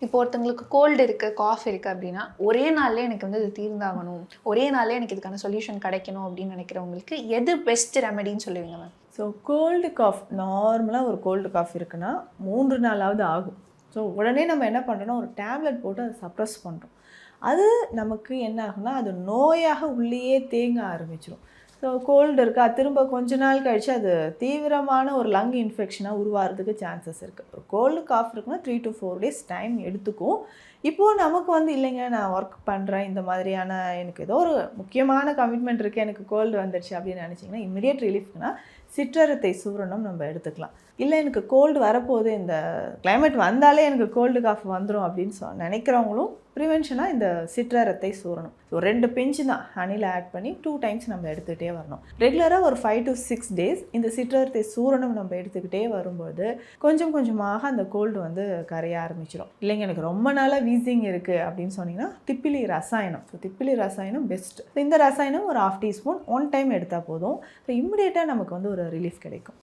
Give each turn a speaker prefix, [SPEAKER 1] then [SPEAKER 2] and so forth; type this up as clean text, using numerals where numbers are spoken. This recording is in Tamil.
[SPEAKER 1] இப்போ ஒருத்தவங்களுக்கு கோல்டு இருக்குது, காஃப் இருக்குது அப்படின்னா, ஒரே நாள்லயே எனக்கு வந்து இது தீர்ந்தாகணும், ஒரே நாள்லயே எனக்கு இதுக்கான சொல்யூஷன் கிடைக்கணும் அப்படின்னு நினைக்கிறவங்களுக்கு எது பெஸ்ட் ரெமெடின்னு சொல்லுவீங்க மேம்?
[SPEAKER 2] ஸோ கோல்டு காஃப் நார்மலாக ஒரு கோல்டு காஃப் இருக்குன்னா 3 நாளாவது ஆகும். ஸோ உடனே நம்ம என்ன பண்ணுறோன்னா ஒரு டேப்லெட் போட்டு அதை சப்ரஸ் பண்ணுறோம். அது நமக்கு என்ன ஆகுனா அது நோயாக உள்ளேயே தேங்க ஆரம்பிச்சிடும். ஸோ கோல்டு இருக்கா திரும்ப கொஞ்ச நாள் கழித்து அது தீவிரமான ஒரு லங் இன்ஃபெக்ஷனாக உருவாகிறதுக்கு சான்சஸ் இருக்குது. ஒரு கோல்டு காஃப் இருக்குன்னா 3 to 4 days டைம் எடுத்துக்கும். இப்போது நமக்கு வந்து இல்லைங்க நான் ஒர்க் பண்ணுறேன், இந்த மாதிரியான எனக்கு ஏதோ ஒரு முக்கியமான கமிட்மெண்ட் இருக்குது, எனக்கு கோல்டு வந்துடுச்சு அப்படின்னு நினச்சிங்கன்னா இமிடியேட் ரிலீஃப்னா சிற்றரத்தை சூரணம் நம்ம எடுத்துக்கலாம். இல்லை எனக்கு கோல்டு வரப்போகுது, இந்த கிளைமேட் வந்தாலே எனக்கு கோல்டு காஃப் வந்துடும் அப்படின்னு நினைக்கிறவங்களும் ப்ரிவென்ஷனாக இந்த சிற்றரத்தை சூரணம் ஸோ 2 பிஞ்சு தான் ஹனியில் ஆட் பண்ணி 2 times நம்ம எடுத்துக்கிட்டே வரணும். ரெகுலராக ஒரு 5 to 6 days இந்த சிற்றரத்தை சூரணம் நம்ம எடுத்துக்கிட்டே வரும்போது கொஞ்சம் கொஞ்சமாக அந்த கோல்டு வந்து கரைய ஆரம்பிச்சிடும். இல்லைங்க எனக்கு ரொம்ப நாளாக வீசிங் இருக்குது அப்படின்னு சொன்னீங்கன்னா திப்பிலி ரசாயனம். ஸோ திப்பிலி ரசாயனம் பெஸ்ட். இந்த ரசாயனம் ஒரு 1/2 teaspoon 1 time எடுத்தால் போதும். ஸோ இம்மிடியேட்டாக நமக்கு வந்து ஒரு ரிலீஃப் கிடைக்கும்.